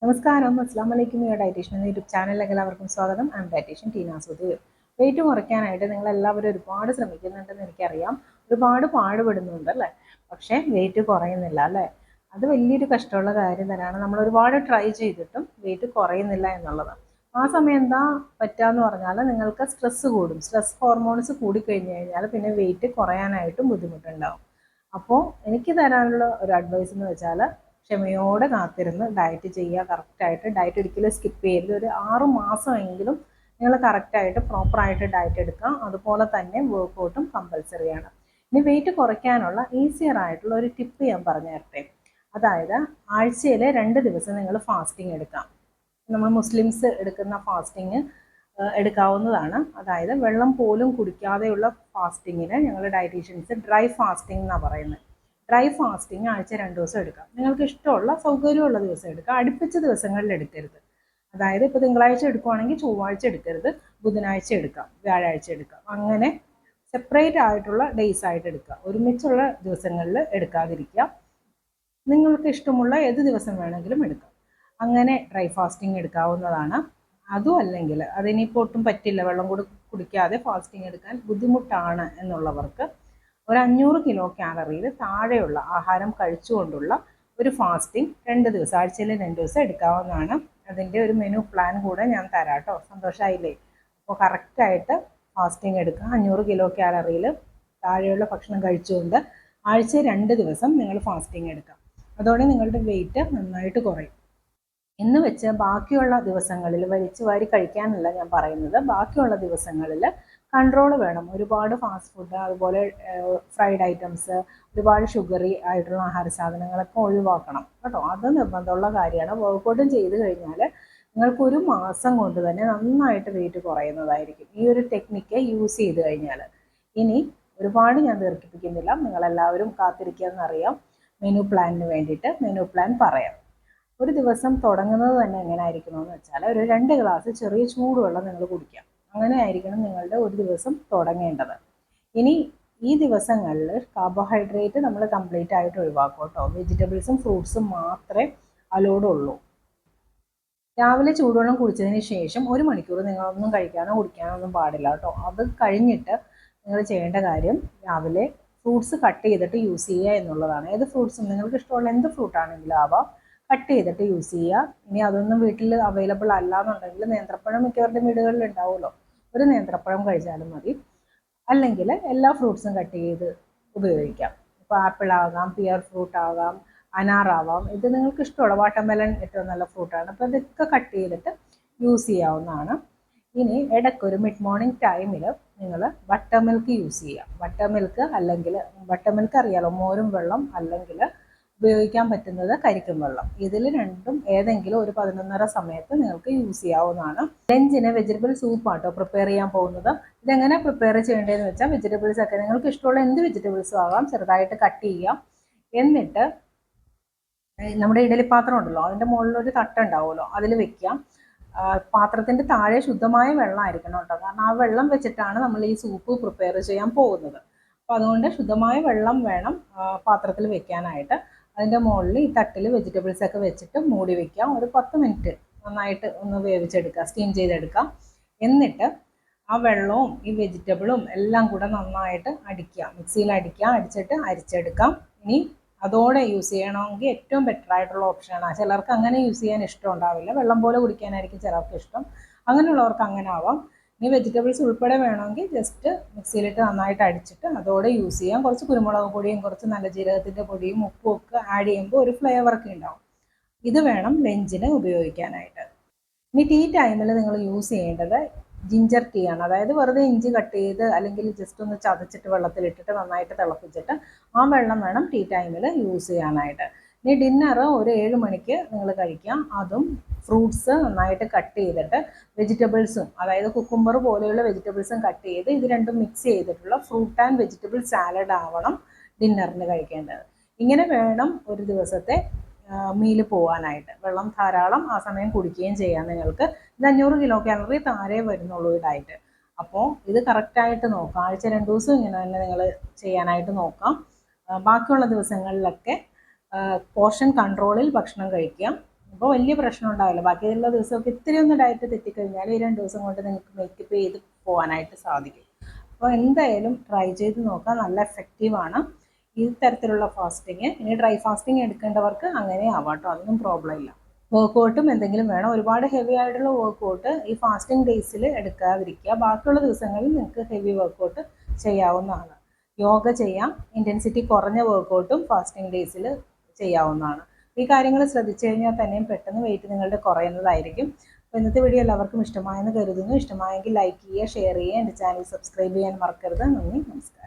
നമസ്കാരം, അസ്സാം വലൈക്കും. ഡയറ്റീഷ്യൻ എന്ന യൂട്യൂബ് ചാനലിലേക്ക് എല്ലാവർക്കും സ്വാഗതം. I'm dietician Teena Sudheer. Weight കുറയ്ക്കാനായിട്ട് നിങ്ങൾ എല്ലാവരും ഒരുപാട് ശ്രമിക്കുന്നുണ്ടെന്ന് എനിക്കറിയാം, ഒരുപാട് പാടുപെടുന്നുണ്ട് അല്ലേ? പക്ഷേ വെയിറ്റ് കുറയുന്നില്ല അല്ലേ? അത് വലിയൊരു കഷ്ടമുള്ള കാര്യം തന്നെയാണ്. നമ്മൾ ഒരുപാട് ട്രൈ ചെയ്തിട്ടും വെയിറ്റ് കുറയുന്നില്ല എന്നുള്ളത്. ആ സമയം എന്താ പറ്റുകയെന്ന് പറഞ്ഞാൽ നിങ്ങൾക്ക് സ്ട്രെസ്സ് കൂടും. സ്ട്രെസ് ഹോർമോൺസ് കൂടിക്കഴിഞ്ഞ് കഴിഞ്ഞാൽ പിന്നെ വെയിറ്റ് കുറയാനായിട്ടും ബുദ്ധിമുട്ടുണ്ടാവും. അപ്പോൾ എനിക്ക് തരാനുള്ള ഒരു അഡ്വൈസ് എന്ന് വെച്ചാൽ ക്ഷമയോടെ കാത്തിരുന്ന് ഡയറ്റ് ചെയ്യുക. കറക്റ്റായിട്ട് ഡയറ്റ് ഒരിക്കലും സ്കിപ്പ് ചെയ്യരുത്. ഒരു 6 മാസമെങ്കിലും നിങ്ങൾ കറക്റ്റായിട്ട് പ്രോപ്പറായിട്ട് ഡയറ്റ് എടുക്കുക. അതുപോലെ തന്നെ വർക്കൗട്ടും കമ്പൽസറിയാണ്. ഇനി വെയിറ്റ് കുറയ്ക്കാനുള്ള ഈസിയർ ആയിട്ടുള്ള ഒരു ടിപ്പ് ഞാൻ പറഞ്ഞു തരട്ടെ. അതായത് ആഴ്ചയിൽ 2 ദിവസം നിങ്ങൾ ഫാസ്റ്റിംഗ് എടുക്കാം. നമ്മൾ മുസ്ലിംസ് എടുക്കുന്ന ഫാസ്റ്റിംഗ് എടുക്കാവുന്നതാണ്. അതായത് വെള്ളം പോലും കുടിക്കാതെയുള്ള ഫാസ്റ്റിങ്ങിന് ഞങ്ങൾ ഡയറ്റീഷ്യൻസ് ഡ്രൈ ഫാസ്റ്റിംഗ് എന്നാണ് പറയുന്നത്. ഡ്രൈ ഫാസ്റ്റിംഗ് ആഴ്ച 2 ദിവസം എടുക്കാം. നിങ്ങൾക്ക് ഇഷ്ടമുള്ള സൗകര്യമുള്ള ദിവസം എടുക്കാം. അടുപ്പിച്ച ദിവസങ്ങളിൽ എടുക്കരുത്. അതായത് ഇപ്പോൾ തിങ്കളാഴ്ച എടുക്കുവാണെങ്കിൽ ചൊവ്വാഴ്ച എടുക്കരുത്, ബുധനാഴ്ച എടുക്കാം, വ്യാഴാഴ്ച എടുക്കാം. അങ്ങനെ സെപ്പറേറ്റ് ആയിട്ടുള്ള ഡേയ്സ് ആയിട്ട് എടുക്കുക. ഒരുമിച്ചുള്ള ദിവസങ്ങളിൽ എടുക്കാതിരിക്കുക. നിങ്ങൾക്ക് ഇഷ്ടമുള്ള ഏത് ദിവസം വേണമെങ്കിലും എടുക്കാം. അങ്ങനെ ഡ്രൈ ഫാസ്റ്റിംഗ് എടുക്കാവുന്നതാണ്. അതും അല്ലെങ്കിൽ അതിനിപ്പോൾ ഒട്ടും പറ്റില്ല, വെള്ളം കുടിക്കാതെ ഫാസ്റ്റിംഗ് എടുക്കാൻ ബുദ്ധിമുട്ടാണ് എന്നുള്ളവർക്ക് ഒരു 500 കിലോ കാലറിയിൽ താഴെയുള്ള ആഹാരം കഴിച്ചുകൊണ്ടുള്ള ഒരു ഫാസ്റ്റിംഗ് 2 ദിവസം, ആഴ്ചയിൽ 2 ദിവസം എടുക്കാവുന്നതാണ്. അതിൻ്റെ ഒരു മെനു പ്ലാൻ കൂടെ ഞാൻ തരാം കേട്ടോ. സന്തോഷമായില്ലേ? അപ്പോൾ കറക്റ്റായിട്ട് ഫാസ്റ്റിംഗ് എടുക്കുക. 500 കിലോ കാലറിയിൽ താഴെയുള്ള ഭക്ഷണം കഴിച്ചുകൊണ്ട് ആഴ്ച 2 ദിവസം നിങ്ങൾ ഫാസ്റ്റിംഗ് എടുക്കാം. അതോടെ നിങ്ങളുടെ വെയിറ്റ് നന്നായിട്ട് കുറയും. എന്ന് വെച്ച് ബാക്കിയുള്ള ദിവസങ്ങളിൽ വലിച്ചു വാരി കഴിക്കാനല്ല ഞാൻ പറയുന്നത്. ബാക്കിയുള്ള ദിവസങ്ങളിൽ കൺട്രോൾ വേണം. ഒരുപാട് ഫാസ്റ്റ് ഫുഡ്, അതുപോലെ ഫ്രൈഡ് ഐറ്റംസ്, ഒരുപാട് ഷുഗറി ആയിട്ടുള്ള ആഹാര സാധനങ്ങളൊക്കെ ഒഴിവാക്കണം കേട്ടോ. അത് നിർബന്ധമുള്ള കാര്യമാണ്. വർക്കൗട്ടും ചെയ്ത് കഴിഞ്ഞാൽ നിങ്ങൾക്ക് 1 മാസം കൊണ്ട് തന്നെ നന്നായിട്ട് വെയിറ്റ് കുറയുന്നതായിരിക്കും ഈ ഒരു ടെക്നിക്ക് യൂസ് ചെയ്ത് കഴിഞ്ഞാൽ. ഇനി ഒരുപാട് ഞാൻ ദീർഘിപ്പിക്കുന്നില്ല, നിങ്ങളെല്ലാവരും കാത്തിരിക്കുകയെന്നറിയാം. മെനു പ്ലാനിന് വേണ്ടിയിട്ട് മെനു പ്ലാൻ പറയാം. ഒരു ദിവസം തുടങ്ങുന്നത് തന്നെ എങ്ങനെ ആയിരിക്കണമെന്ന് വെച്ചാൽ ഒരു 2 ഗ്ലാസ് ചെറിയ ചൂടുവെള്ളം നിങ്ങൾ കുടിക്കാം. അങ്ങനെ ആയിരിക്കണം നിങ്ങളുടെ ഒരു ദിവസം തുടങ്ങേണ്ടത്. ഇനി ഈ ദിവസങ്ങളിൽ കാർബോഹൈഡ്രേറ്റ് നമ്മൾ കംപ്ലീറ്റ് ആയിട്ട് ഒഴിവാക്കും കേട്ടോ. വെജിറ്റബിൾസും ഫ്രൂട്ട്സും മാത്രമേ അലോഡ് ഉള്ളൂ. രാവിലെ ചൂടുവെള്ളം കുടിച്ചതിന് ശേഷം 1 മണിക്കൂർ നിങ്ങളൊന്നും കഴിക്കാനോ കുടിക്കാനോ ഒന്നും പാടില്ല കേട്ടോ. അത് കഴിഞ്ഞിട്ട് നിങ്ങൾ ചെയ്യേണ്ട കാര്യം രാവിലെ ഫ്രൂട്ട്സ് കട്ട് ചെയ്തിട്ട് യൂസ് ചെയ്യുക എന്നുള്ളതാണ്. ഏത് ഫ്രൂട്ട്സും നിങ്ങൾക്ക് ഇഷ്ടമുള്ള എന്ത് ഫ്രൂട്ടാണെങ്കിലും ആവാം, കട്ട് ചെയ്തിട്ട് യൂസ് ചെയ്യുക. ഇനി അതൊന്നും വീട്ടിൽ അവൈലബിൾ അല്ല എന്നുണ്ടെങ്കിൽ നേന്ത്രപ്പഴം മിക്കവരുടെ വീടുകളിൽ ഉണ്ടാവുമല്ലോ, ഒരു നേന്ത്രപ്പഴം കഴിച്ചാലും മതി. അല്ലെങ്കിൽ എല്ലാ ഫ്രൂട്ട്സും കട്ട് ചെയ്ത് ഉപയോഗിക്കാം. ഇപ്പോൾ ആപ്പിൾ ആകാം, പിയർ ഫ്രൂട്ട് ആകാം, അനാറാവാം. ഇത് നിങ്ങൾക്ക് ഇഷ്ടമുള്ള വാട്ടർമെലൺ ഏറ്റവും നല്ല ഫ്രൂട്ടാണ്. അപ്പോൾ ഇതൊക്കെ കട്ട് ചെയ്തിട്ട് യൂസ് ചെയ്യാവുന്നതാണ്. ഇനി ഇടയ്ക്കൊരു മിഡ് മോർണിംഗ് ടൈമിൽ നിങ്ങൾ ബട്ടർ മിൽക്ക് യൂസ് ചെയ്യുക. ബട്ടർ മിൽക്ക് അല്ലെങ്കിൽ ബട്ടർ മിൽക്ക് അറിയാലോ, മോരും വെള്ളം, അല്ലെങ്കിൽ ഉപയോഗിക്കാൻ പറ്റുന്നത് കരിക്കും വെള്ളം. ഇതിൽ രണ്ടും ഏതെങ്കിലും ഒരു 11:30 സമയത്ത് നിങ്ങൾക്ക് യൂസ് ചെയ്യാവുന്നതാണ്. ലഞ്ചിന് വെജിറ്റബിൾ സൂപ്പാട്ടോ പ്രിപ്പയർ ചെയ്യാൻ പോകുന്നത്. ഇതെങ്ങനെ പ്രിപ്പയർ ചെയ്യേണ്ടതെന്ന് വെച്ചാൽ വെജിറ്റബിൾസ് ഒക്കെ നിങ്ങൾക്ക് ഇഷ്ടമുള്ള എന്ത് വെജിറ്റബിൾസും ആകാം, ചെറുതായിട്ട് കട്ട് ചെയ്യാം. എന്നിട്ട് നമ്മുടെ ഇഡലിപ്പാത്രം ഉണ്ടല്ലോ, അതിൻ്റെ മുകളിലൊരു തട്ടുണ്ടാവുമല്ലോ, അതിൽ വെക്കാം. പാത്രത്തിൻ്റെ താഴെ ശുദ്ധമായ വെള്ളമായിരിക്കണം കേട്ടോ. കാരണം ആ വെള്ളം വെച്ചിട്ടാണ് നമ്മൾ ഈ സൂപ്പ് പ്രിപ്പയർ ചെയ്യാൻ പോകുന്നത്. അപ്പോൾ അതുകൊണ്ട് ശുദ്ധമായ വെള്ളം വേണം പാത്രത്തിൽ വെക്കാനായിട്ട്. അതിൻ്റെ മുകളിൽ ഈ തട്ടിൽ വെജിറ്റബിൾസ് ഒക്കെ വെച്ചിട്ട് മൂടി വയ്ക്കാം. ഒരു 10 മിനിറ്റ് നന്നായിട്ട് ഒന്ന് വേവിച്ചെടുക്കുക, സ്റ്റീം ചെയ്തെടുക്കാം. എന്നിട്ട് ആ വെള്ളവും ഈ വെജിറ്റബിളും എല്ലാം കൂടെ നന്നായിട്ട് അടിക്കുക, മിക്സിയിൽ അടിക്കുക, അടിച്ചിട്ട് അരിച്ചെടുക്കാം. ഇനി അതോടെ യൂസ് ചെയ്യണമെങ്കിൽ ഏറ്റവും ബെറ്റർ ആയിട്ടുള്ള ഓപ്ഷനാണ്. ചിലർക്ക് അങ്ങനെ യൂസ് ചെയ്യാൻ ഇഷ്ടം ഉണ്ടാവില്ല, വെള്ളം പോലെ കുടിക്കാനായിരിക്കും ചിലർക്ക് ഇഷ്ടം. അങ്ങനെയുള്ളവർക്ക് അങ്ങനെ ആവാം. ഇനി വെജിറ്റബിൾസ് ഉൾപ്പെടെ വേണമെങ്കിൽ ജസ്റ്റ് മിക്സിയിലിട്ട് നന്നായിട്ട് അടിച്ചിട്ട് അതോടെ യൂസ് ചെയ്യാം. കുറച്ച് കുരുമുളക് പൊടിയും കുറച്ച് നല്ല ജീരകത്തിൻ്റെ പൊടിയും ഉപ്പും ഒക്കെ ആഡ് ചെയ്യുമ്പോൾ ഒരു ഫ്ലേവറൊക്കെ ഉണ്ടാവും. ഇത് വേണം ലഞ്ചിന് ഉപയോഗിക്കാനായിട്ട്. ഇനി ടീ ടൈമിൽ നിങ്ങൾ യൂസ് ചെയ്യേണ്ടത് ജിഞ്ചർ ടീ ആണ്. അതായത് വെറുതെ ഇഞ്ചി കട്ട് ചെയ്ത് അല്ലെങ്കിൽ ജസ്റ്റ് ഒന്ന് ചതച്ചിട്ട് വെള്ളത്തിലിട്ടിട്ട് നന്നായിട്ട് തിളപ്പിച്ചിട്ട് ആ വെള്ളം വേണം ടീ ടൈമിൽ യൂസ് ചെയ്യാനായിട്ട്. ഇനി ഡിന്നർ ഒരു 7 മണിക്ക് നിങ്ങൾ കഴിക്കാം. അതും ഫ്രൂട്ട്സ് നന്നായിട്ട് കട്ട് ചെയ്തിട്ട് വെജിറ്റബിൾസും, അതായത് കുക്കുംബർ പോലെയുള്ള വെജിറ്റബിൾസും കട്ട് ചെയ്ത് ഇത് രണ്ടും മിക്സ് ചെയ്തിട്ടുള്ള ഫ്രൂട്ട് ആൻഡ് വെജിറ്റബിൾ സാലഡ് ആവണം ഡിന്നറിന് കഴിക്കേണ്ടത്. ഇങ്ങനെ വേണം ഒരു ദിവസത്തെ മീല് പോകാനായിട്ട്. വെള്ളം ധാരാളം ആ സമയം കുടിക്കുകയും ചെയ്യാം നിങ്ങൾക്ക്. ഇത് 500 കിലോ കാലറി താഴെ വരുന്നുള്ളൂ ഈ ഡയറ്റ്. അപ്പോൾ ഇത് കറക്റ്റായിട്ട് നോക്കാം. ആഴ്ച 2 ദിവസം ഇങ്ങനെ തന്നെ നിങ്ങൾ ചെയ്യാനായിട്ട് നോക്കാം. ബാക്കിയുള്ള ദിവസങ്ങളിലൊക്കെ പോർഷൻ കൺട്രോളിൽ ഭക്ഷണം കഴിക്കാം. അപ്പോൾ വലിയ പ്രശ്നം ഉണ്ടാവില്ല. ബാക്കിയുള്ള ദിവസമൊക്കെ ഇത്തിരി ഒന്ന് ഡയറ്റ് തെറ്റിക്കഴിഞ്ഞാൽ ഈ 2 ദിവസം കൊണ്ട് നിങ്ങൾക്ക് മേക്കപ്പ് ചെയ്ത് പോകാനായിട്ട് സാധിക്കും. അപ്പോൾ എന്തായാലും ട്രൈ ചെയ്ത് നോക്കാം, നല്ല എഫക്റ്റീവാണ് ഈ തരത്തിലുള്ള ഫാസ്റ്റിങ്. ഇനി ഡ്രൈ ഫാസ്റ്റിംഗ് എടുക്കേണ്ടവർക്ക് അങ്ങനെ ആവാട്ടോ, അതൊന്നും പ്രോബ്ലം ഇല്ല. വർക്കൗട്ടും എന്തെങ്കിലും വേണം, ഒരുപാട് ഹെവി ആയിട്ടുള്ള വർക്കൗട്ട് ഈ ഫാസ്റ്റിംഗ് ഡേയ്സിൽ എടുക്കാതിരിക്കുക. ബാക്കിയുള്ള ദിവസങ്ങളിൽ നിങ്ങൾക്ക് ഹെവി വർക്കൗട്ട് ചെയ്യാവുന്നതാണ്. യോഗ ചെയ്യാം, ഇൻറ്റൻസിറ്റി കുറഞ്ഞ വർക്കൗട്ടും ഫാസ്റ്റിംഗ് ഡേയ്സിൽ ചെയ്യാവുന്നതാണ്. ഈ കാര്യങ്ങൾ ശ്രദ്ധിച്ചു കഴിഞ്ഞാൽ തന്നെയും പെട്ടെന്ന് വെയിറ്റ് നിങ്ങളുടെ കുറയുന്നതായിരിക്കും. അപ്പോൾ ഇന്നത്തെ വീഡിയോ എല്ലാവർക്കും ഇഷ്ടമായെന്ന് കരുതുന്നു. ഇഷ്ടമായെങ്കിൽ ലൈക്ക് ചെയ്യുക, ഷെയർ ചെയ്യുക, എൻ്റെ ചാനൽ സബ്സ്ക്രൈബ് ചെയ്യാൻ മറക്കരുത്. നന്ദി, നമസ്കാരം.